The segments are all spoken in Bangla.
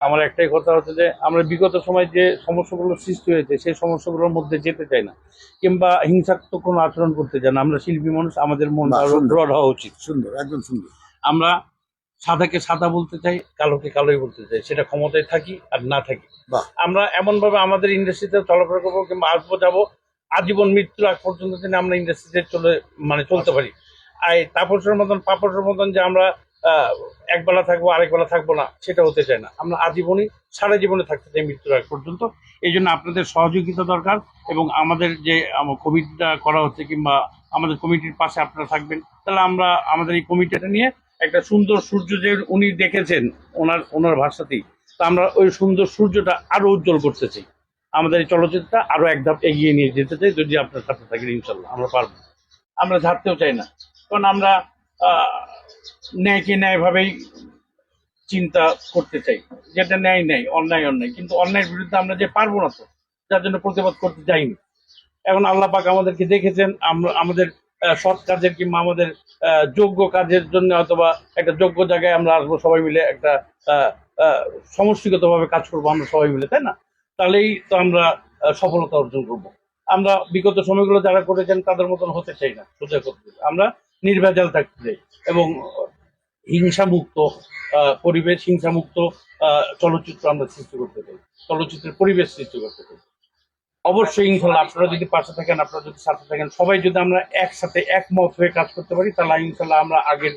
আমার একটাই কথা হচ্ছে যে আমরা বিগত সময় যে সমস্যাগুলো সৃষ্টি হয়েছে সেই সমস্যাগুলোর মধ্যে যেতে চাই না, কিংবা হিংসাত্মক কোনো আচরণ করতে চাই না। আমরা শিল্পী মানুষ, আমাদের মনটা বাহ, আরো সুন্দর ব্রড হওয়া উচিত। সুন্দর, একদম সুন্দর। আমরা সাদাকে সাদা বলতে চাই, কালোকে কালোই বলতে চাই, সেটা ক্ষমতায় থাকি আর না থাকি। বাহ, আমরা এমন ভাবে আমাদের ইন্ডাস্ট্রিতে চলাফেরা করবো কিংবা আসবো যাবো, আজীবন মৃত্যুর আগ পর্যন্ত যেন আমরা ইন্ডাস্ট্রিতে চলতে পারি। আর তাপসের মতন পাপসের মতন যে আমরা একবেলা থাকবো আরেক বেলা থাকবো না, সেটা হতে চাই না। আমরা আজীবনই সারা জীবনে থাকতে চাই মৃত্যুর আগ পর্যন্ত। এই জন্য আপনাদের সহযোগিতা দরকার, এবং আমাদের যে কমিটিটা করা হচ্ছে কিংবা আমাদের কমিটির পাশে আপনারা থাকবেন, তাহলে আমরা আমাদের এই কমিটিটা নিয়ে একটা সুন্দর সূর্য যে উনি দেখেছেন ওনার ভাষাতেই, তা আমরা ওই সুন্দর সূর্যটা আরো উজ্জ্বল করতে চাই। আমাদের এই চলচ্চিত্রটা আরো এক ধাপ এগিয়ে নিয়ে যেতে চাই। যদি আপনার সাথে থাকেন ইনশাল্লাহ আমরা পারবো। আমরা ঝাড়তেও চাই না, কারণ আমরা ন্যায়কে ন্যায়ভাবেই চিন্তা করতে চাই। যেটা ন্যায় ন্যায়, অন্যায় অন্যায়, কিন্তু অন্যায়ের বিরুদ্ধে আমরা যে পারবো না, তো যার জন্য প্রতিবাদ করতে যাইনি। এখন আল্লাহ পাক আমাদেরকে দেখেছেন, আমরা আমাদের সৎ কাজের কিংবা আমাদের যোগ্য কাজের জন্য অথবা একটা যোগ্য জায়গায় আমরা আসবো সবাই মিলে, একটা সমষ্টিগতভাবে কাজ করবো আমরা সবাই মিলে, তাই না? তাহলেই তো আমরা সফলতা অর্জন করব। আমরা বিগত সময়গুলো যারা করেছেন তাদের মতন হতে চাই না, সোজা করতে চাই। আমরা নির্ভেজাল থাকতে চাই এবং হিংসামুক্ত পরিবেশ, হিংসামুক্ত চলচ্চিত্র আমরা সৃষ্টি করতে চাই, চলচ্চিত্রের পরিবেশ সৃষ্টি করতে চাই। অবশ্যই ইনশাল্লাহ আপনারা যদি পাশে থাকেন, আপনারা যদি সাথে থাকেন, সবাই যদি আমরা একসাথে একমত হয়ে কাজ করতে পারি, তাহলে ইনশাল্লাহ আমরা আগের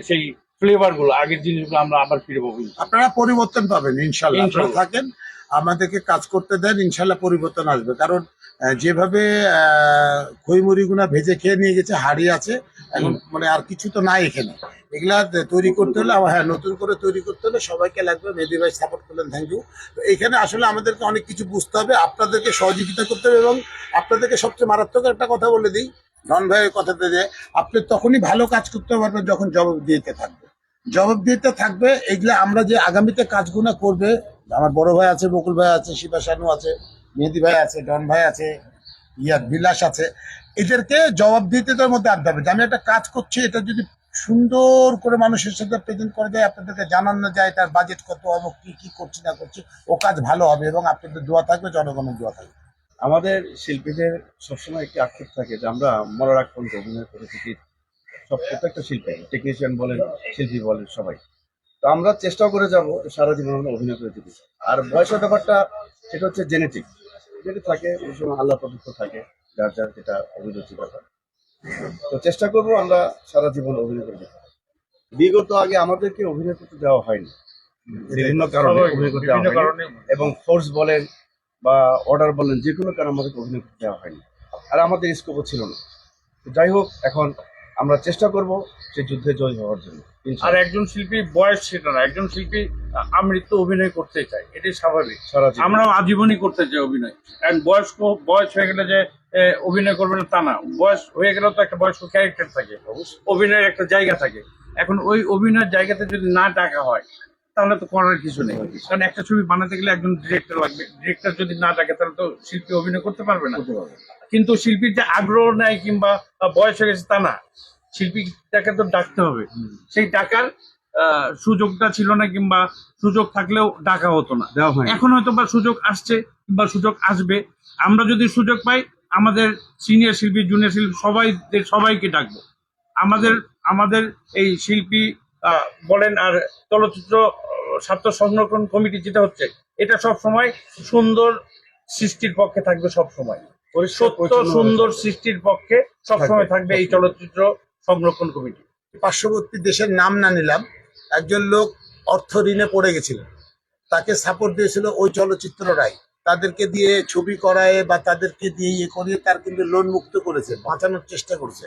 সেই ফ্লেভার গুলো, আগের জিনিসগুলো আমরা আবার ফিরে পাবো। আপনারা পরিবর্তন পাবেন ইনশাল্লাহ। আপনারা থাকেন, আমাদেরকে কাজ করতে দেন, ইনশাল্লাহ পরিবর্তন আসবে। কারণ যেভাবে খইমুড়িগুনা ভেজে খেয়ে নিয়ে গেছে, হাড়ি আছে এখন, মানে আর কিছু তো নাই এখানে। এগুলা তৈরি করতে হলে হ্যাঁ, নতুন করে তৈরি করতে হলে সবাইকে লাগবে। মেহেদী ভাই সাপোর্ট করলেন, থ্যাংক ইউ। তো এখানে আসলে আমাদেরকে অনেক কিছু বুঝতে হবে, আপনাদেরকে সহযোগিতা করতে হবে। এবং আপনাদেরকে সবচেয়ে মারাত্মক একটা কথা বলে দিই, জন ভাইয়ের কথাতে, যে আপনি তখনই ভালো কাজ করতে পারবেন যখন জবাব দিতে থাকবে। জবাব দিতে থাকবে এগুলা। আমরা যে আগামীতে কাজগুলো করবে, আমার বড় ভাই আছে, বকুল ভাই আছে, শিবা শানু আছে, মেহেদী ভাই আছে, ডন ভাই আছে, বিলাস আছে, এদেরকে জবাব দিতে তোর মধ্যে আনতে হবে যে আমি একটা কাজ করছি, এটা যদি সুন্দর করে মানুষের সাথে প্রেজেন্ট করে যায়, আপনাদেরকে জানানো যায় তার বাজেট কত, অমুক কি কি করছি না করছি, ও কাজ ভালো হবে এবং আপনাদের দোয়া থাকবে, জনগণের দোয়া থাকবে। আমাদের শিল্পীদের সবসময় একটি আক্ষেপ থাকে যে আমরা মরার আগ পর্যন্ত অভিনয় করে থাকি। প্রত্যেকটা শিল্পী, টেকনিশিয়ান বলেন, শিল্পী বলেন, সবাই। তো আমরা চেষ্টাও করে যাব সারা জীবন আমরা অভিনয় করে দিতে। আর বয়সের ব্যাপারটা সেটা হচ্ছে জেনেটিক, যেটা থাকে ওই সময় আল্লাহ প্রদত্ত থাকে, যার যার যেটা অভিরুচি ব্যাপার। তো চেষ্টা করব আমরা সারা জীবন অভিনয় করে দিতে। বিগত আগে আমাদেরকে অভিনয় করতে দেওয়া হয়নি, বিভিন্ন কারণে অভিনয় করতে দেওয়া হয়নি, এবং ফোর্স বলেন বা অর্ডার বলেন, যে কোনো কারণে আমাদেরকে অভিনয় করতে দেওয়া হয়নি। আর আমাদের স্কোপও ছিল না। তো যাই হোক, এখন আমরা চেষ্টা করব সেই যুদ্ধে জয় হওয়ার জন্য। আর একজন শিল্পী বয়স সেটা না, একজন শিল্পী আমৃত্যু অভিনয় করতে চায়, এটাই স্বাভাবিক। আমরাও আজীবনই করতে চাই অভিনয়। কারণ বয়স হয়ে গেলে যে অভিনয় করবে না তা না, বয়স হয়ে গেলেও তো একটা বয়স্ক ক্যারেক্টার থাকে, অভিনয়ের একটা জায়গা থাকে। এখন ওই অভিনয়ের জায়গাতে যদি না ডাকা হয় তাহলে তো করার কিছু নেই। কারণ একটা ছবি বানাতে গেলে একজন ডিরেক্টর লাগবে, ডিরেক্টর যদি না ডাকে তাহলে তো শিল্পী অভিনয় করতে পারবে না। কিন্তু শিল্পীর যে আগ্রহ নেই কিংবা বয়স হয়ে গেছে তা না, শিল্পীটাকে তো ডাকতে হবে। সেই ডাকার সুযোগটা ছিল না, কিংবা সুযোগ থাকলেও ডাকা হতো না। এখন হয়তো বা সুযোগ আসছে কিংবা সুযোগ আসবে। আমরা যদি সুযোগ পাই, আমাদের সিনিয়র শিল্পী, জুনিয়র শিল্পী সবাইকে ডাকবো। আমাদের এই শিল্পী বলেন আর চলচ্চিত্র স্বার্থ সংরক্ষণ কমিটি যেটা হচ্ছে, এটা সব সময় সুন্দর সৃষ্টির পক্ষে থাকবে। সব সময় সত্য সুন্দর সৃষ্টির পক্ষে সবসময় থাকবে এই চলচ্চিত্র সংরক্ষণ কমিটি। পার্শ্ববর্তী দেশের নাম না নিলাম, একজন লোক অর্থ ঋণে পড়ে গেছিল, তাকে সাপোর্ট দিয়েছিল ওই চলচ্চিত্ররাই। তাদেরকে দিয়ে ছবি করায় বা তাদেরকে দিয়ে ইয়ে করিয়ে তার কিন্তু লোন মুক্ত করেছে, বাঁচানোর চেষ্টা করছে।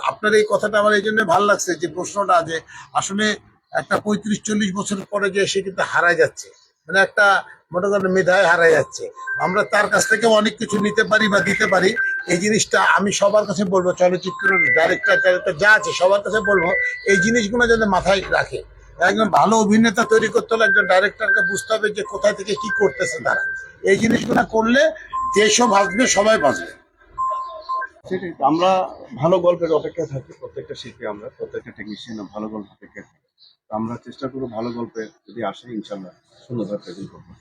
আপনার এই কথাটা আমার এই জন্য ভালো লাগছে, যে প্রশ্নটা যে আসলে একটা 35-40 বছর পরে যে সে কিন্তু হারায় যাচ্ছে, মানে একটা মনে করেন মেধায় হারায় যাচ্ছে। আমরা তার কাছ থেকে অনেক কিছু নিতে পারি বা দিতে পারি। এই জিনিসটা আমি সবার কাছে বলবো, চলচ্চিত্র ডাইরেক্টর যা আছে সবার কাছে বলবো, এই জিনিসগুলো যাতে মাথায় রাখে। একজন ভালো অভিনেতা তৈরি করতে হলে একজন ডাইরেক্টরকে বুঝতে হবে যে কোথায় থেকে কি করতেছে তারা। এই জিনিসগুলো করলে দেশও বাঁচবে, সবাই বাঁচবে। সেটাই, আমরা ভালো গল্পের অপেক্ষায় থাকি। প্রত্যেকটা শিল্পী, আমরা প্রত্যেকটা টেকনিশিয়ান ভালো গল্প অপেক্ষায় থাকি। তো আমরা চেষ্টা করবো ভালো গল্পে যদি আসে ইনশাল্লাহ সুন্দরভাবে প্রেজেন্ট করবো।